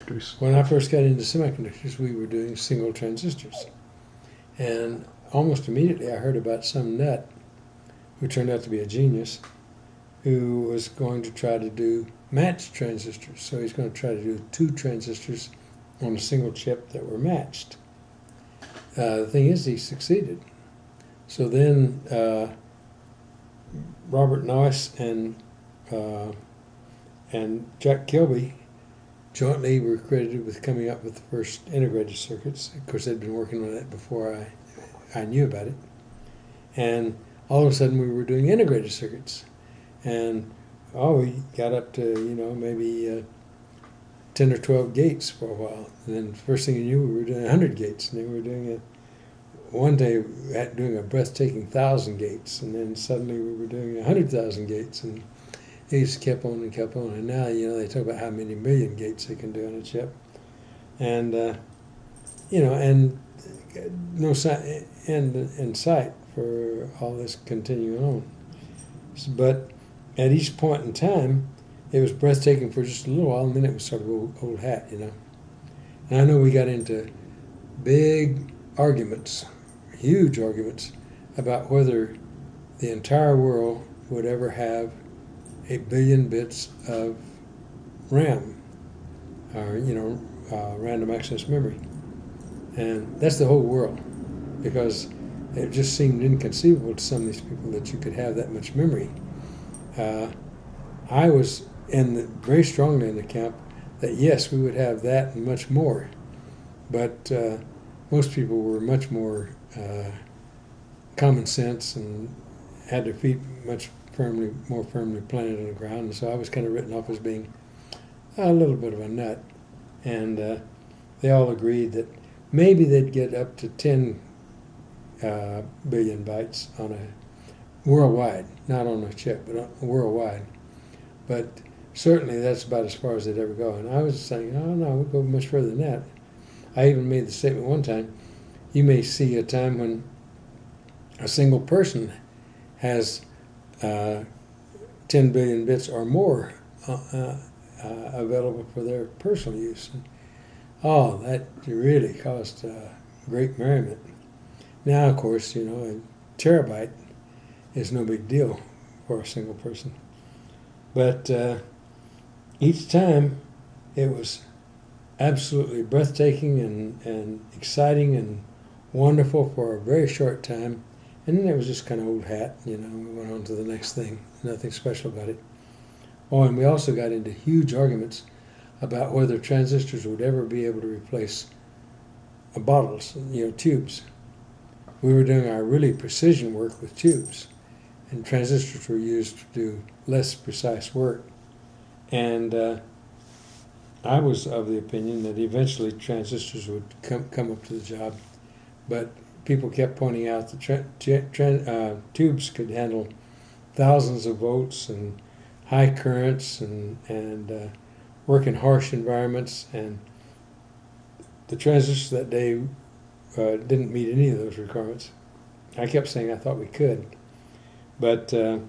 semiconductors? When I first got into semiconductors, we were doing single transistors. And almost immediately I heard about some nut who turned out to be a genius who was going to try to do matched transistors. So he's going to try to do two transistors on a single chip that were matched. The thing is, he succeeded. So then Robert Noyce and Jack Kilby jointly were credited with coming up with the first integrated circuits. Of course, they'd been working on it before I knew about it. And all of a sudden, we were doing integrated circuits. And, we got up to, maybe 10 or 12 gates for a while. And then the first thing you knew, we were doing 100 gates. And then we were doing one day doing a breathtaking 1,000 gates. And then suddenly we were doing 100,000 gates. And it just kept on and kept on. And now, they talk about how many million gates they can do on a chip. And, and no end in sight for all this continuing on. But at each point in time, it was breathtaking for just a little while, and then it was sort of old hat, And I know we got into big arguments, huge arguments, about whether the entire world would ever have 8 billion bits of RAM, or, random access memory. And that's the whole world, because it just seemed inconceivable to some of these people that you could have that much memory. I was very strongly in the camp that yes, we would have that and much more, but most people were much more common sense and had their feet more firmly planted on the ground, and so I was kind of written off as being a little bit of a nut. And they all agreed that maybe they'd get up to 10 billion bytes on a worldwide, not on a chip, but worldwide. But certainly that's about as far as they'd ever go. And I was saying, oh no, we'll go much further than that. I even made the statement one time, you may see a time when a single person has 10 billion bits or more available for their personal use. And, that really caused great merriment. Now, of course, a terabyte is no big deal for a single person. But each time it was absolutely breathtaking and exciting and wonderful for a very short time. And then it was just kind of old hat, we went on to the next thing, nothing special about it. And we also got into huge arguments about whether transistors would ever be able to replace bottles, tubes. We were doing our really precision work with tubes, and transistors were used to do less precise work. And I was of the opinion that eventually transistors would come up to the job, but people kept pointing out that tubes could handle thousands of volts and high currents and work in harsh environments, and the transistors that day didn't meet any of those requirements. I kept saying I thought we could, but I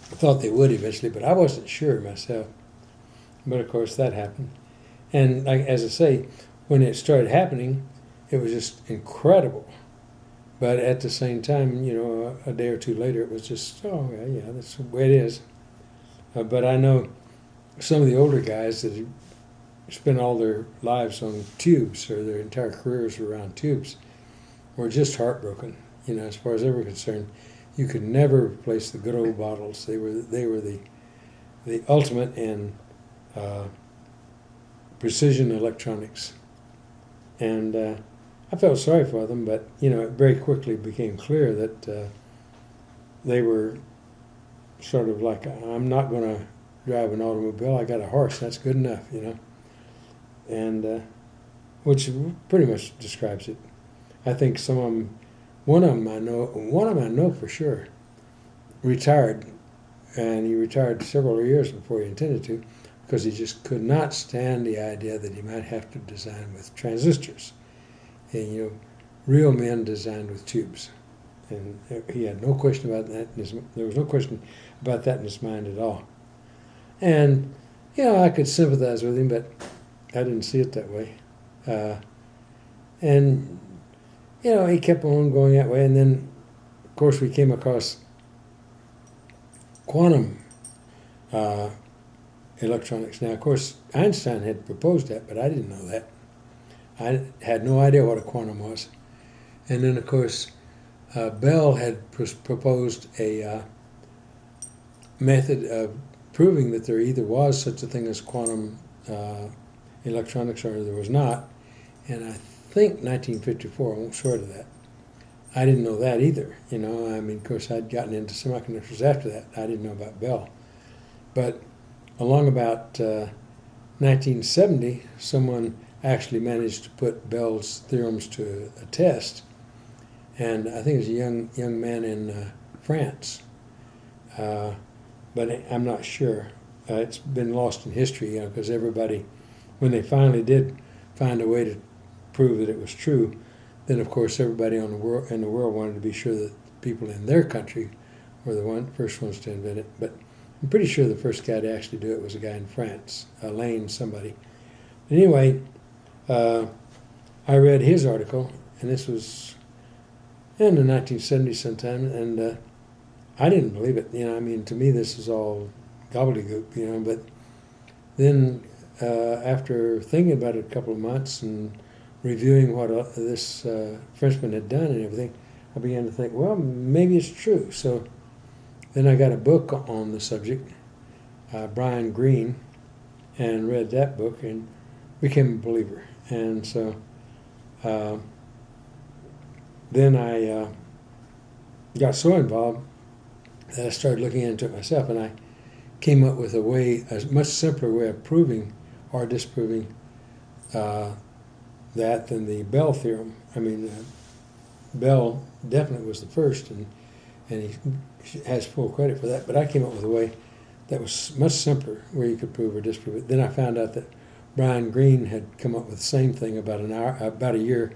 thought they would eventually, but I wasn't sure myself. But of course that happened. And as I say, when it started happening, it was just incredible. But at the same time, a day or two later, it was just, yeah, that's the way it is. But I know some of the older guys that spent all their lives on tubes, or their entire careers around tubes, were just heartbroken. As far as they were concerned, you could never replace the good old bottles. They were the ultimate in precision electronics. And I felt sorry for them, but it very quickly became clear that they were sort of like, I'm not going to drive an automobile. I got a horse. That's good enough, and which pretty much describes it. I think some of them, one of them I know for sure, retired, and he retired several years before he intended to, because he just could not stand the idea that he might have to design with transistors. And real men designed with tubes, and he had no question about that. There was no question about that in his mind at all. And I could sympathize with him, but didn't see it that way. Uh, and he kept on going that way, and then of course we came across quantum electronics. Now, of course, Einstein had proposed that, but I didn't know that. I had no idea what a quantum was. And then, of course, Bell had proposed a method of proving that there either was such a thing as quantum electronics or there was not. And I think 1954, I won't swear to that. I didn't know that either. Of course, I'd gotten into semiconductors after that. I didn't know about Bell. But along about 1970, someone actually managed to put Bell's theorems to a test, and I think it was a young man in France, but I'm not sure. It's been lost in history, because everybody, when they finally did find a way to prove that it was true, then of course everybody in the world wanted to be sure that people in their country were the first ones to invent it. But I'm pretty sure the first guy to actually do it was a guy in France, Alain somebody. Anyway, I read his article, and this was in the 1970s sometime, and I didn't believe it. To me this is all gobbledygook, but then after thinking about it a couple of months and reviewing what this Frenchman had done and everything, I began to think, well, maybe it's true. So then I got a book on the subject, Brian Greene, and read that book and became a believer. And so then I got so involved that I started looking into it myself, and I came up with a much simpler way of proving or disproving that than the Bell theorem. Bell definitely was the first, and he has full credit for that. But I came up with a way that was much simpler where you could prove or disprove it. Then I found out that Brian Greene had come up with the same thing about a year,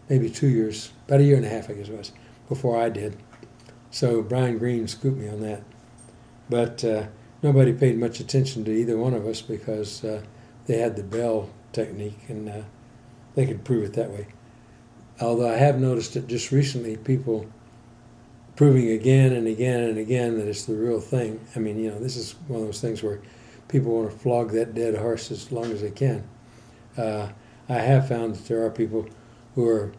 maybe 2 years, about a year and a half, I guess it was, before I did. So Brian Greene scooped me on that. But nobody paid much attention to either one of us because they had the Bell technique, and they could prove it that way. Although I have noticed that just recently people proving again and again and again that it's the real thing. This is one of those things where people want to flog that dead horse as long as they can. I have found that there are people who are,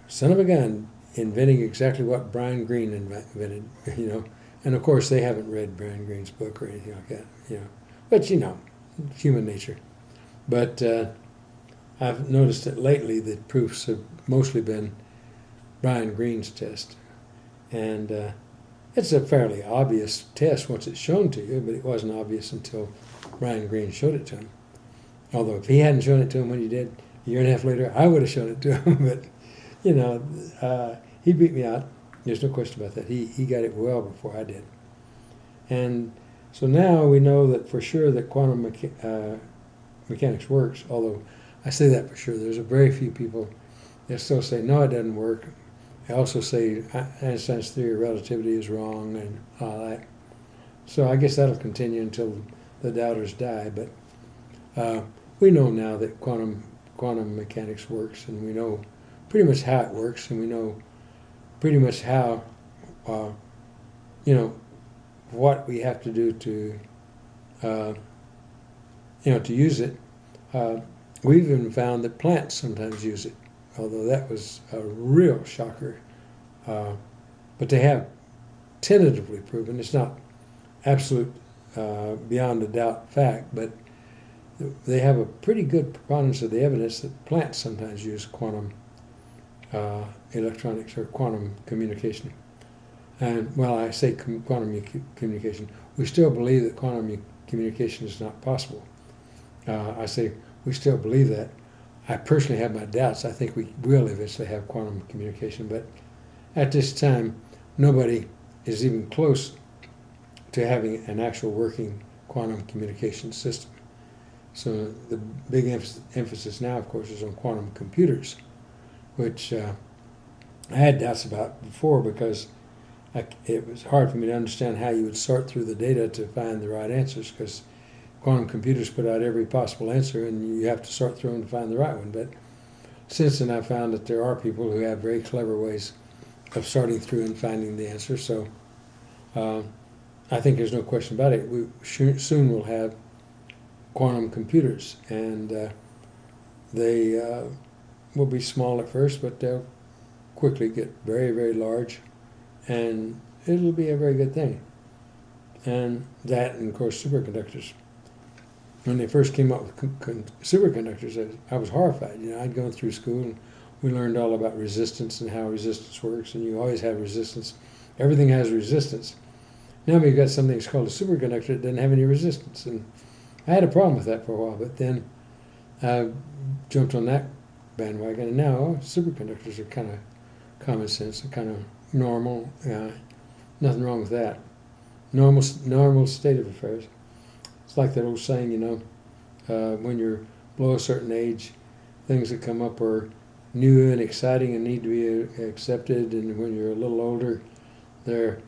son of a gun, inventing exactly what Brian Greene invented, And of course they haven't read Brian Greene's book or anything like that, But, human nature. But I've noticed that lately the proofs have mostly been Brian Greene's test. And it's a fairly obvious test once it's shown to you, but it wasn't obvious until Brian Greene showed it to him. Although if he hadn't shown it to him when he did, a year and a half later, I would have shown it to him. But, he beat me out. There's no question about that. He got it well before I did. And so now we know that for sure that quantum mechanics works, although I say that for sure. There's a very few people that still say, no, it doesn't work. They also say Einstein's theory of relativity is wrong and all that. So I guess that'll continue until the doubters die. But we know now that quantum mechanics works, and we know pretty much how it works, and we know pretty much how, what we have to do to, to use it. We've even found that plants sometimes use it, although that was a real shocker. But they have tentatively proven, it's not absolute beyond a doubt fact, but they have a pretty good preponderance of the evidence that plants sometimes use quantum electronics or quantum communication. And, I say quantum communication. We still believe that quantum communication is not possible. I say we still believe that. I personally have my doubts. I think we will eventually have quantum communication, but at this time, nobody is even close to having an actual working quantum communication system. So the big emphasis now, of course, is on quantum computers, which I had doubts about before because it was hard for me to understand how you would sort through the data to find the right answers, because quantum computers put out every possible answer, and you have to sort through them to find the right one. But since then, I've found that there are people who have very clever ways of sorting through and finding the answer. So I think there's no question about it. We soon will have quantum computers, and they will be small at first, but they'll quickly get very, very large, and it'll be a very good thing. And that, and of course, superconductors. When they first came up with superconductors, I was horrified. I'd gone through school and we learned all about resistance and how resistance works, and you always have resistance. Everything has resistance. Now we've got something that's called a superconductor that doesn't have any resistance, and I had a problem with that for a while, but then I jumped on that bandwagon, and now superconductors are kind of common sense and kind of normal. Nothing wrong with that. Normal state of affairs. It's like that old saying, when you're below a certain age, things that come up are new and exciting and need to be accepted, and when you're a little older, they're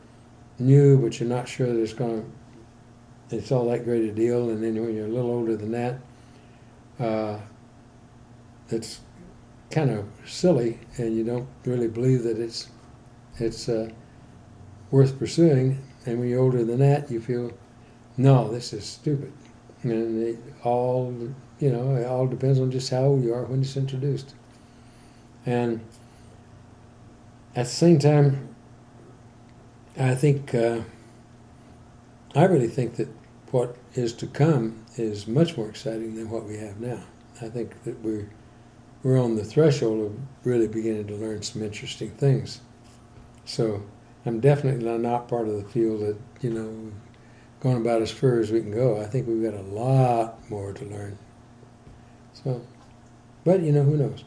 new, but you're not sure that it's all that great a deal, and then when you're a little older than that, it's kind of silly, and you don't really believe that it's worth pursuing, and when you're older than that, you feel, no, this is stupid. And it all depends on just how old you are when it's introduced. And at the same time, I really think that what is to come is much more exciting than what we have now. I think that we're on the threshold of really beginning to learn some interesting things. So I'm definitely not part of the field that, going about as far as we can go. I think we've got a lot more to learn. So, but who knows?